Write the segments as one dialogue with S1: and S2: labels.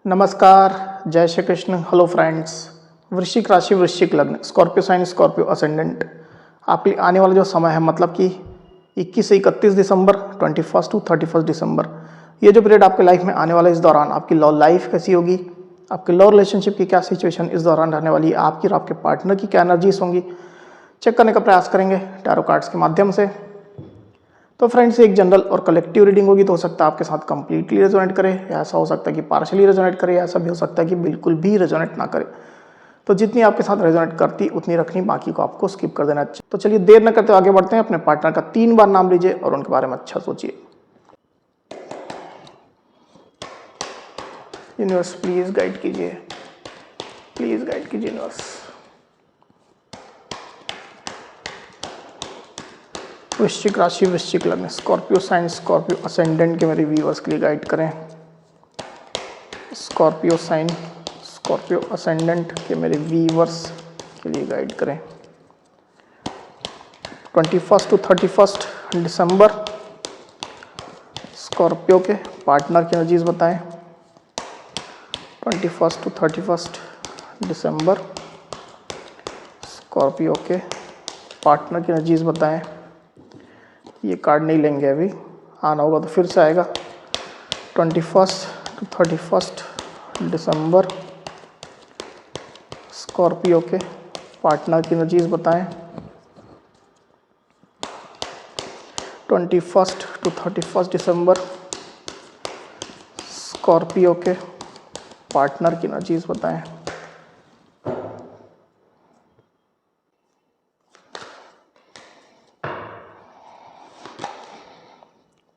S1: नमस्कार, जय Shri Krishna. Hello friends. वृश्चिक राशि, वृश्चिक लग्न, स्कॉर्पियो साइन, स्कॉर्पियो असेंडेंट। आपके आने वाला जो समय है मतलब कि 21 से 31 दिसंबर, 21 टू 31 दिसंबर, ये जो पीरियड आपके लाइफ में आने वाला है, इस दौरान आपकी लव लाइफ कैसी होगी, आपके लव रिलेशनशिप की क्या सिचुएशन इस दौरान रहने वाली है, आपकी और आपके पार्टनर की क्या एनर्जीज होंगी, चेक करने का प्रयास करेंगे टैरो कार्ड्स के माध्यम से। तो फ्रेंड्स, एक जनरल और कलेक्टिव रीडिंग होगी, तो हो सकता है आपके साथ कंप्लीटली रेजोनेट करे, या ऐसा हो सकता है कि पार्शली रेजोनेट करे, या ऐसा भी हो सकता है कि बिल्कुल भी रेजोनेट ना करे। तो जितनी आपके साथ रेजोनेट करती उतनी रखनी, बाकी को आपको स्किप कर देना। तो चलिए देर न करते आगे बढ़ते हैं। अपने पार्टनर का 3 बार नाम लीजिए और उनके बारे में अच्छा सोचिए। यूनिवर्स प्लीज गाइड कीजिए, प्लीज गाइड कीजिए यूनिवर्स। वृश्चिक राशि, वृश्चिक लग्न, स्कॉर्पियो साइन, स्कॉर्पियो असेंडेंट के मेरे व्यूअर्स के लिए गाइड करें। स्कॉर्पियो साइन, स्कॉर्पियो असेंडेंट के मेरे व्यूअर्स के लिए गाइड करें। 21 टू 31 दिसंबर, स्कॉर्पियो के पार्टनर की एनर्जीज बताएं। 21 टू 31 दिसंबर, स्कॉर्पियो के पार्टनर की एनर्जीज बताएं। ये कार्ड नहीं लेंगे, अभी आना होगा तो फिर से आएगा। 21 टू 31 दिसंबर, स्कॉर्पियो के पार्टनर की एनर्जीज बताएं। 21 टू 31 दिसंबर, स्कॉर्पियो के पार्टनर की एनर्जीज बताएं।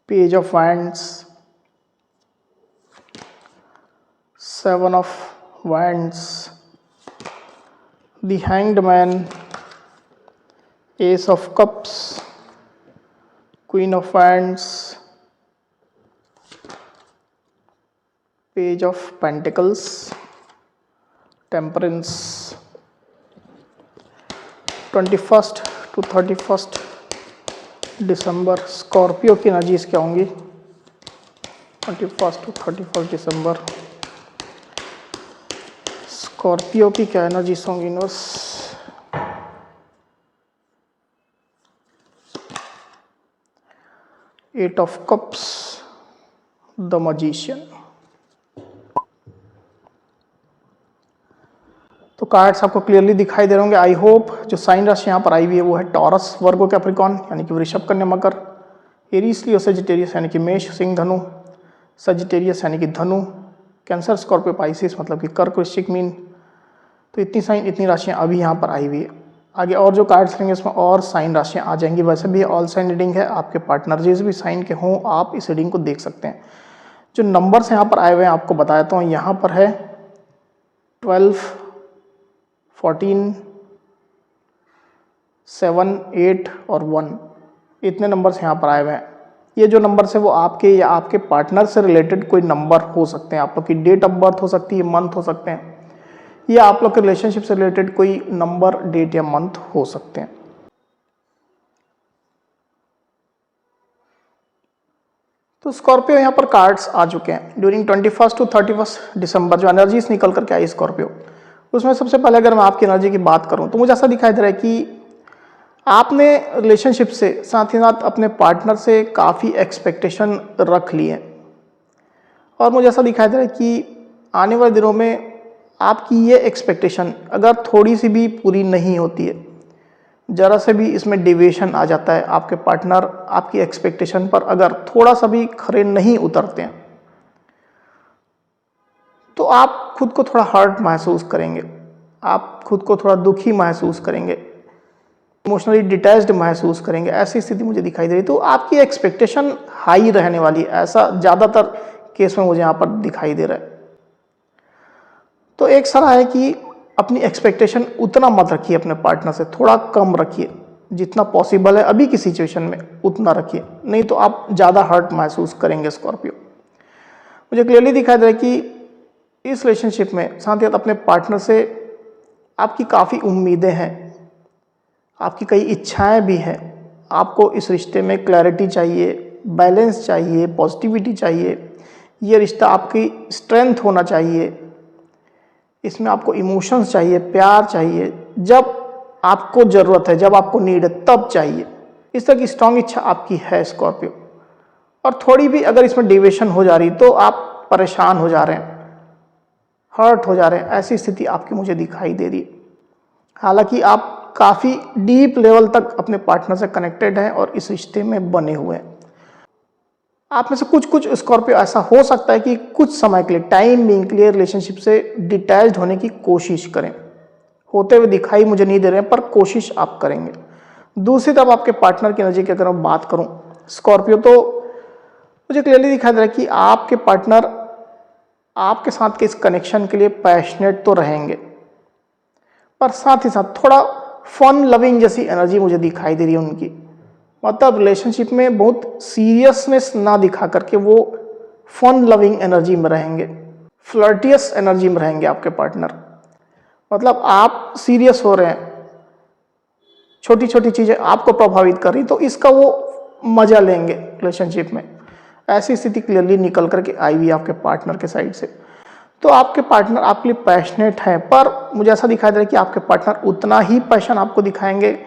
S1: Page of wands, 7 of wands, the hanged man, ace of cups, queen of wands, page of pentacles, temperance. 21 to 31 दिसंबर, स्कॉर्पियो की एनर्जीज क्या होंगी? 21 टू 31 दिसंबर, स्कॉर्पियो की क्या एनर्जीज होंगी universe? Eight of cups, the magician. तो कार्ड्स आपको क्लियरली दिखाई दे रहे होंगे, आई होप। जो साइन राशि यहाँ पर आई हुई है वो है टॉरस, वर्गो, कैप्रिकॉन यानी कि वृषभ, कन्या, मकर, एरीज, लियो, सजिटेरियस यानी कि मेष, सिंह, धनु, सजिटेरियस यानी कि धनु, कैंसर, स्कॉर्पियो, पाइसिस मतलब कि कर्क, वृश्चिक, मीन। तो इतनी साइन, इतनी राशियाँ अभी यहाँ पर आई हुई है। आगे और जो कार्ड्स लेंगे उसमें और साइन राशियाँ आ जाएंगी। वैसे भी ऑल साइन रीडिंग है, आपके पार्टनर जिस भी साइन के हों आप इस रीडिंग को देख सकते हैं। जो नंबर्स यहाँ पर आए हुए हैं आपको बताया तो यहाँ पर है 12, 14, 7, 8 और 1, इतने नंबर्स यहाँ पर आए हुए हैं। ये जो नंबर्स है वो आपके या आपके पार्टनर से रिलेटेड कोई नंबर हो सकते हैं। आप लोग की डेट ऑफ बर्थ हो सकती है, मंथ हो सकते हैं, या आप लोग के रिलेशनशिप से रिलेटेड कोई नंबर, डेट या मंथ हो सकते हैं। तो स्कॉर्पियो यहाँ पर कार्ड्स आ चुके हैं। ड्यूरिंग 21 टू 31 दिसंबर जो एनर्जीज निकल करके आई स्कॉर्पियो, उसमें सबसे पहले अगर मैं आपकी एनर्जी की बात करूं तो मुझे ऐसा दिखाई दे रहा है कि आपने रिलेशनशिप से साथ ही साथ अपने पार्टनर से काफ़ी एक्सपेक्टेशन रख ली है, और मुझे ऐसा दिखाई दे रहा है कि आने वाले दिनों में आपकी ये एक्सपेक्टेशन अगर थोड़ी सी भी पूरी नहीं होती है, ज़रा से भी इसमें डिविएशन आ जाता है, आपके पार्टनर आपकी एक्सपेक्टेशन पर अगर थोड़ा सा भी खरे नहीं उतरते हैं, तो आप खुद को थोड़ा हर्ट महसूस करेंगे, आप खुद को थोड़ा दुखी महसूस करेंगे, इमोशनली डिटैच्ड महसूस करेंगे। ऐसी स्थिति मुझे दिखाई दे रही। तो आपकी एक्सपेक्टेशन हाई रहने वाली है, ऐसा ज़्यादातर केस में मुझे यहाँ पर दिखाई दे रहा है। तो एक सलाह है कि अपनी एक्सपेक्टेशन उतना मत रखिए, अपने पार्टनर से थोड़ा कम रखिए, जितना पॉसिबल है अभी की सिचुएशन में उतना रखिए, नहीं तो आप ज़्यादा हर्ट महसूस करेंगे स्कॉर्पियो। मुझे क्लियरली दिखाई दे रहा है कि इस रिलेशनशिप में साथ ही साथ अपने पार्टनर से आपकी काफ़ी उम्मीदें हैं, आपकी कई इच्छाएं भी हैं। आपको इस रिश्ते में क्लैरिटी चाहिए, बैलेंस चाहिए, पॉजिटिविटी चाहिए, ये रिश्ता आपकी स्ट्रेंथ होना चाहिए, इसमें आपको इमोशंस चाहिए, प्यार चाहिए, जब आपको ज़रूरत है, जब आपको नीड है तब चाहिए। इस तरह की स्ट्रांग इच्छा आपकी है स्कॉर्पियो। और थोड़ी भी अगर इसमें डिविएशन हो जा रही तो आप परेशान हो जा रहे हैं, हर्ट हो जा रहे हैं, ऐसी स्थिति आपकी मुझे दिखाई दे रही है। हालांकि आप काफ़ी डीप लेवल तक अपने पार्टनर से कनेक्टेड हैं और इस रिश्ते में बने हुए हैं। आप में से कुछ स्कॉर्पियो ऐसा हो सकता है कि कुछ समय के लिए, टाइम बीइंग के लिए रिलेशनशिप से डिटैच्ड होने की कोशिश करें। होते हुए दिखाई मुझे नहीं दे रहे हैं, पर कोशिश आप करेंगे। दूसरी तरफ आपके पार्टनर की एनर्जी की अगर मैं बात करूं स्कॉर्पियो, तो मुझे क्लियरली दिखाई दे रहा है कि आपके पार्टनर आपके साथ के इस कनेक्शन के लिए पैशनेट तो रहेंगे, पर साथ ही साथ थोड़ा फन लविंग जैसी एनर्जी मुझे दिखाई दे रही है उनकी। मतलब रिलेशनशिप में बहुत सीरियसनेस ना दिखा करके वो फन लविंग एनर्जी में रहेंगे, फ्लर्टियस एनर्जी में रहेंगे आपके पार्टनर। मतलब आप सीरियस हो रहे हैं, छोटी छोटी चीज़ें आपको प्रभावित कर रही, तो इसका वो मजा लेंगे रिलेशनशिप में। ऐसी स्थिति क्लियरली निकल करके आई हुई आपके पार्टनर के साइड से। तो आपके पार्टनर आपके लिए पैशनेट है, पर मुझे ऐसा दिखाई दे रहा है कि आपके पार्टनर उतना ही पैशन आपको दिखाएंगे,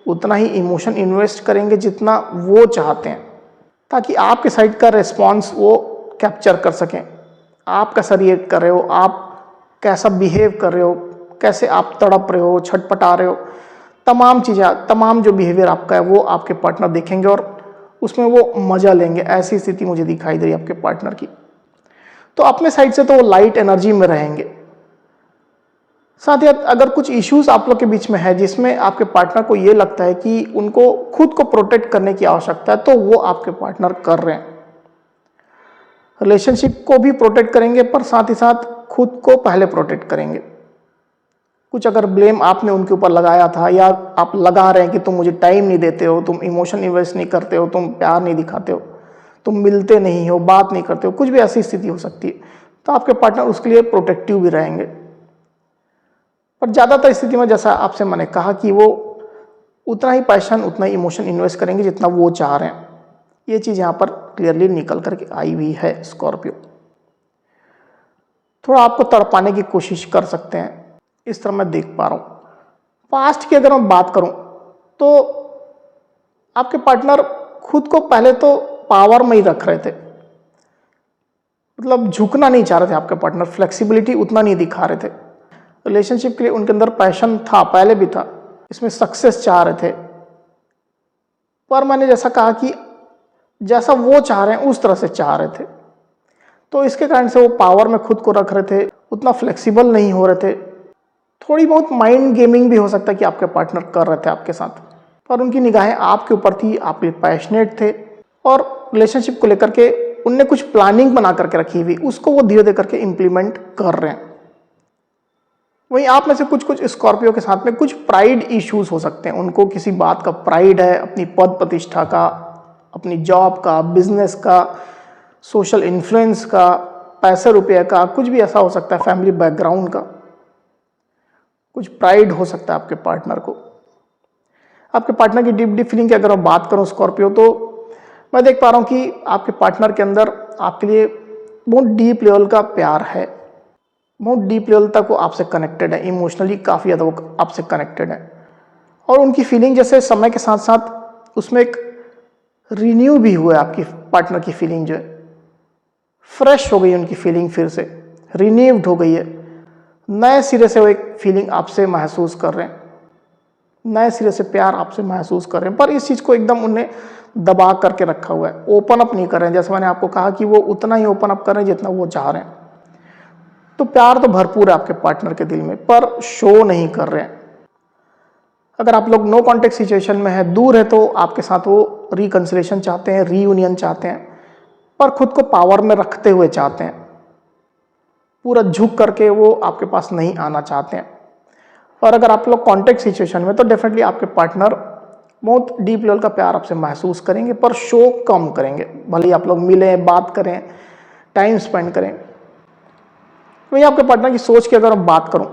S1: उतना ही इमोशन इन्वेस्ट करेंगे जितना वो चाहते हैं, ताकि आपके साइड का रिस्पॉन्स वो कैप्चर कर सकें। आप कैसा रिएक्ट कर रहे हो, आप कैसा बिहेव कर रहे हो, कैसे आप तड़प रहे हो, छटपटा रहे हो, तमाम चीज़ें, तमाम जो बिहेवियर आपका है वो आपके पार्टनर देखेंगे और उसमें वो मज़ा लेंगे। ऐसी स्थिति मुझे दिखाई दे रही है आपके पार्टनर की। तो अपने साइड से तो वो लाइट एनर्जी में रहेंगे। साथ ही अगर कुछ इश्यूज आप लोग के बीच में है जिसमें आपके पार्टनर को ये लगता है कि उनको खुद को प्रोटेक्ट करने की आवश्यकता है, तो वो आपके पार्टनर कर रहे हैं। रिलेशनशिप को भी प्रोटेक्ट करेंगे, पर साथ ही साथ खुद को पहले प्रोटेक्ट करेंगे। कुछ अगर ब्लेम आपने उनके ऊपर लगाया था, या आप लगा रहे हैं कि तुम मुझे टाइम नहीं देते हो, तुम इमोशन इन्वेस्ट नहीं करते हो, तुम प्यार नहीं दिखाते हो, तुम मिलते नहीं हो, बात नहीं करते हो, कुछ भी ऐसी स्थिति हो सकती है, तो आपके पार्टनर उसके लिए प्रोटेक्टिव भी रहेंगे। पर ज़्यादातर स्थिति में जैसा आपसे मैंने कहा कि वो उतना ही पैशन, उतना ही इमोशन इन्वेस्ट करेंगे जितना वो चाह रहे हैं। ये चीज़ यहाँ पर क्लियरली निकल करके आई हुई है स्कॉर्पियो। थोड़ा आपको तड़पाने की कोशिश कर सकते हैं, इस तरह मैं देख पा रहा हूँ। पास्ट की अगर मैं बात करूँ तो आपके पार्टनर खुद को पहले तो पावर में ही रख रहे थे, मतलब झुकना नहीं चाह रहे थे आपके पार्टनर, फ्लेक्सिबिलिटी उतना नहीं दिखा रहे थे। रिलेशनशिप के लिए उनके अंदर पैशन था, पहले भी था, इसमें सक्सेस चाह रहे थे, पर मैंने जैसा कहा कि जैसा वो चाह रहे हैं उस तरह से चाह रहे थे, तो इसके कारण से वो पावर में खुद को रख रहे थे, उतना फ्लेक्सिबल नहीं हो रहे थे। थोड़ी बहुत माइंड गेमिंग भी हो सकता है कि आपके पार्टनर कर रहे थे आपके साथ, पर उनकी निगाहें आपके ऊपर थी, आपके लिए पैशनेट थे, और रिलेशनशिप को लेकर के उनने कुछ प्लानिंग बना करके रखी हुई, उसको वो धीरे धीरे करके इम्प्लीमेंट कर रहे हैं। वहीं आप में से कुछ स्कॉर्पियो के साथ में कुछ प्राइड इश्यूज हो सकते हैं। उनको किसी बात का प्राइड है, अपनी पद प्रतिष्ठा का, अपनी जॉब का, बिजनेस का, सोशल इन्फ्लुएंस का, पैसे रुपये का, कुछ भी ऐसा हो सकता है, फैमिली बैकग्राउंड का, कुछ प्राइड हो सकता है आपके पार्टनर को। आपके पार्टनर की डीप फीलिंग की अगर मैं बात करूं स्कॉर्पियो, तो मैं देख पा रहा हूं कि आपके पार्टनर के अंदर आपके लिए बहुत डीप लेवल का प्यार है, बहुत डीप लेवल तक वो आपसे कनेक्टेड है, इमोशनली काफ़ी ज़्यादा वो आपसे कनेक्टेड है। और उनकी फीलिंग जैसे समय के साथ साथ उसमें एक रिन्यू भी हुआ है। आपकी पार्टनर की फीलिंग जो है फ्रेश हो गई, उनकी फीलिंग फिर से रिन्यूड हो गई है, नए सिरे से वो एक फीलिंग आपसे महसूस कर रहे हैं, नए सिरे से प्यार आपसे महसूस कर रहे हैं। पर इस चीज़ को एकदम उन्हें दबा करके रखा हुआ है, ओपन अप नहीं कर रहे हैं। जैसे मैंने आपको कहा कि वो उतना ही ओपन अप कर रहे हैं जितना वो चाह रहे हैं। तो प्यार तो भरपूर है आपके पार्टनर के दिल में, पर शो नहीं कर रहे हैं। अगर आप लोग नो कॉन्टेक्ट सिचुएशन में है, दूर है, तो आपके साथ वो रिकंसिलेशन चाहते हैं, रीयूनियन चाहते हैं, पर खुद को पावर में रखते हुए चाहते हैं। पूरा झुक करके वो आपके पास नहीं आना चाहते हैं। और अगर आप लोग कॉन्टेक्ट सिचुएशन में, तो डेफिनेटली आपके पार्टनर बहुत डीप लेवल का प्यार आपसे महसूस करेंगे, पर शो कम करेंगे। भले ही आप लोग मिलें, बात करें, टाइम स्पेंड करें। वहीं आपके पार्टनर की सोच की अगर मैं बात करूं,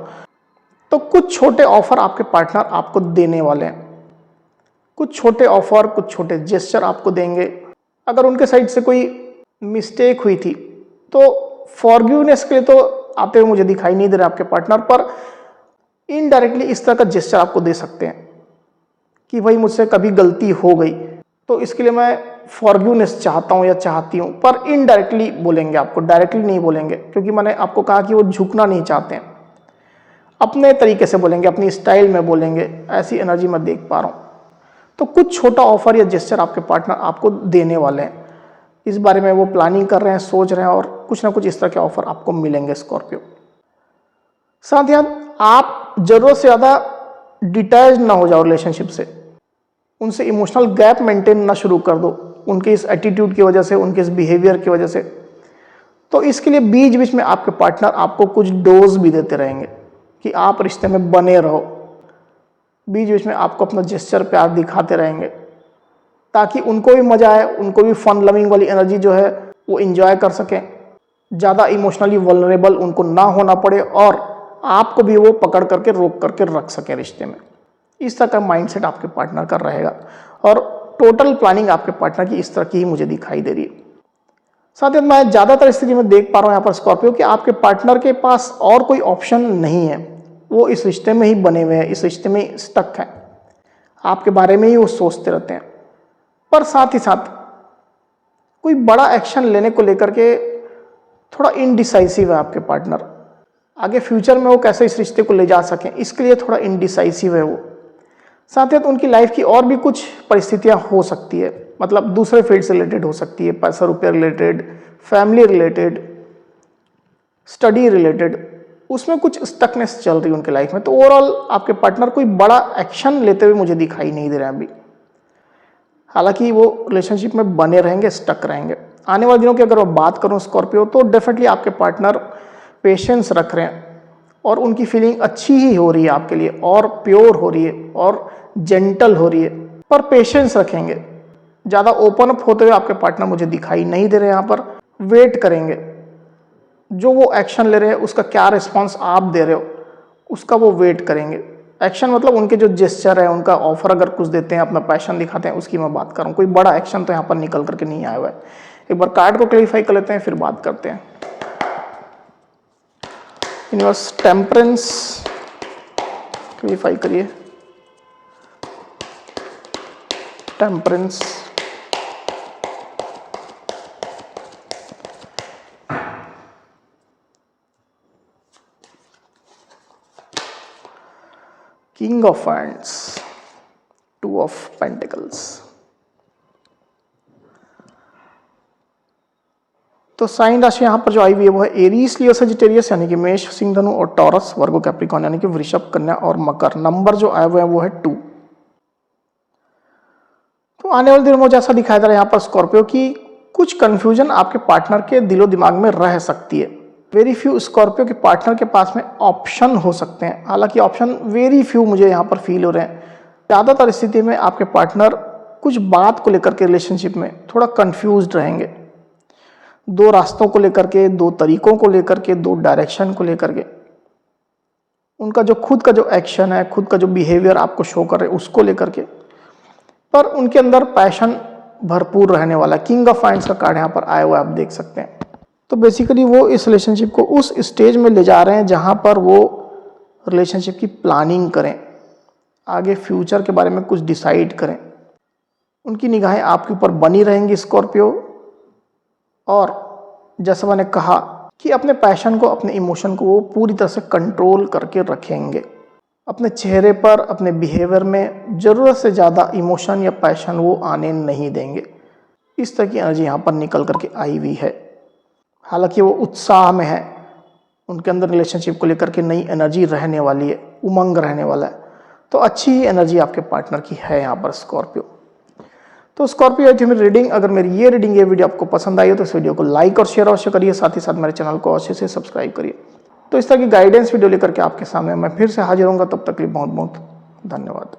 S1: तो कुछ छोटे ऑफर आपके पार्टनर आपको देने वाले हैं। कुछ छोटे ऑफर, कुछ छोटे जेस्चर आपको देंगे। अगर उनके साइड से कोई मिस्टेक हुई थी, तो फॉरगिवनेस के लिए तो आते हुए मुझे दिखाई नहीं दे रहा आपके पार्टनर, पर इनडायरेक्टली इस तरह का जेस्चर आपको दे सकते हैं कि भाई मुझसे कभी गलती हो गई तो इसके लिए मैं फॉरगिवनेस चाहता हूँ या चाहती हूँ, पर इनडायरेक्टली बोलेंगे आपको, डायरेक्टली नहीं बोलेंगे, क्योंकि मैंने आपको कहा कि वो झुकना नहीं चाहते हैं। अपने तरीके से बोलेंगे, अपनी स्टाइल में बोलेंगे, ऐसी एनर्जी मैं देख पा रहा हूँ। तो कुछ छोटा ऑफर या जेस्चर आपके पार्टनर आपको देने वाले हैं, इस बारे में वो प्लानिंग कर रहे हैं, सोच रहे हैं, और कुछ ना कुछ इस तरह के ऑफर आपको मिलेंगे स्कॉर्पियो। साथ ही आप जरूरत से ज़्यादा डिटैच ना हो जाओ रिलेशनशिप से, उनसे इमोशनल गैप मेंटेन ना शुरू कर दो उनके इस एटीट्यूड की वजह से, उनके इस बिहेवियर की वजह से। तो इसके लिए बीच बीच में आपके पार्टनर आपको कुछ डोज भी देते रहेंगे कि आप रिश्ते में बने रहो। बीच बीच में आपको अपना जेस्चर प्यार दिखाते रहेंगे ताकि उनको भी मजा आए, उनको भी फन लविंग वाली एनर्जी जो है वो एंजॉय कर सकें, ज़्यादा इमोशनली वल्नरेबल उनको ना होना पड़े, और आपको भी वो पकड़ करके रोक करके रख सके रिश्ते में। इस तरह का माइंडसेट आपके पार्टनर का रहेगा, और टोटल प्लानिंग आपके पार्टनर की इस तरह की ही मुझे दिखाई दे रही है। साथ ही मैं ज़्यादातर स्थिति में देख पा रहा हूँ यहाँ पर स्कॉर्पियो कि आपके पार्टनर के पास और कोई ऑप्शन नहीं है, वो इस रिश्ते में ही बने हुए हैं, इस रिश्ते में स्टक हैं, आपके बारे में ही वो सोचते रहते हैं। पर साथ ही साथ कोई बड़ा एक्शन लेने को लेकर के थोड़ा इनडिसाइसिव है आपके पार्टनर। आगे फ्यूचर में वो कैसे इस रिश्ते को ले जा सकें, इसके लिए थोड़ा इनडिसाइसिव है वो। साथ ही उनकी लाइफ की और भी कुछ परिस्थितियां हो सकती है, मतलब दूसरे फील्ड से रिलेटेड हो सकती है, पैसा रुपये related, family related, study related, उसमें कुछ स्टकनेस चल रही है उनके लाइफ में। तो ओवरऑल आपके पार्टनर कोई बड़ा एक्शन लेते हुए मुझे दिखाई नहीं दे रहा है अभी। हालांकि वो रिलेशनशिप में बने रहेंगे, स्टक रहेंगे। आने वाले दिनों की अगर मैं बात करूं स्कॉर्पियो, तो डेफिनेटली आपके पार्टनर पेशेंस रख रहे हैं और उनकी फीलिंग अच्छी ही हो रही है आपके लिए, और प्योर हो रही है, और जेंटल हो रही है, पर पेशेंस रखेंगे। ज़्यादा ओपन अप होते हुए आपके पार्टनर मुझे दिखाई नहीं दे रहे यहाँ पर। वेट करेंगे, जो वो एक्शन ले रहे हैं उसका क्या रिस्पॉन्स आप दे रहे हो उसका वो वेट करेंगे। एक्शन मतलब उनके जो जेस्चर है, उनका ऑफर अगर कुछ देते हैं, अपना पैशन दिखाते हैं, उसकी मैं बात कर रहा हूँ। कोई बड़ा एक्शन तो यहाँ पर निकल करके नहीं आया हुआ है। एक बार कार्ड को क्लैरिफाई कर लेते हैं, फिर बात करते हैं। यूनिवर्स टेम्परेंस क्लैरिफाई करिए। Temperance, king of hands, two of pentacles. तो साइन राशि यहाँ पर जो आई हुई है वो है एरीज, लियो, सजिटेरियस यानी कि मेष, सिंह, धनु और टॉरस, वर्गो, कैप्रिकॉर्न यानी कि वृषभ, कन्या और मकर। नंबर जो आए हुए हैं वो है 2। तो आने वाले दिनों में जैसा दिखाया जा रहा है यहाँ पर स्कॉर्पियो की कुछ कंफ्यूजन आपके पार्टनर के दिलो दिमाग में रह सकती है। वेरी फ्यू स्कॉर्पियो के पार्टनर के पास में ऑप्शन हो सकते हैं, हालांकि ऑप्शन वेरी फ्यू मुझे यहाँ पर फील हो रहे हैं। ज़्यादातर स्थिति में आपके पार्टनर कुछ बात को लेकर के रिलेशनशिप में थोड़ा कंफ्यूज रहेंगे, 2 रास्तों को लेकर के, 2 तरीकों को लेकर के, 2 डायरेक्शन को लेकर के। उनका जो खुद का जो एक्शन है, खुद का जो बिहेवियर आपको शो कर रहे हैं उसको लेकर के, पर उनके अंदर पैशन भरपूर रहने वाला। किंग ऑफ हैंड्स का कार्ड यहाँ पर आया हुआ आप देख सकते हैं। तो बेसिकली वो इस रिलेशनशिप को उस स्टेज में ले जा रहे हैं जहाँ पर वो रिलेशनशिप की प्लानिंग करें, आगे फ्यूचर के बारे में कुछ डिसाइड करें। उनकी निगाहें आपके ऊपर बनी रहेंगी स्कॉर्पियो, और जैसा मैंने कहा कि अपने पैशन को, अपने इमोशन को वो पूरी तरह से कंट्रोल करके रखेंगे। अपने चेहरे पर, अपने बिहेवियर में ज़रूरत से ज़्यादा इमोशन या पैशन वो आने नहीं देंगे। इस तरह की एनर्जी यहाँ पर निकल करके आई हुई है। हालांकि वो उत्साह में है, उनके अंदर रिलेशनशिप को लेकर के नई एनर्जी रहने वाली है, उमंग रहने वाला है। तो अच्छी ही एनर्जी आपके पार्टनर की है यहाँ पर स्कॉर्पियो। तो स्कॉर्पियो थी मेरी रीडिंग। अगर मेरी ये रीडिंग, ये वीडियो आपको पसंद आई हो तो इस वीडियो को लाइक और शेयर अवश्य करिए, साथ ही साथ मेरे चैनल को अवश्य से सब्सक्राइब करिए। तो इस तरह की गाइडेंस वीडियो लेकर के आपके सामने मैं फिर से हाजिर होऊंगा। तब तक के लिए बहुत बहुत धन्यवाद।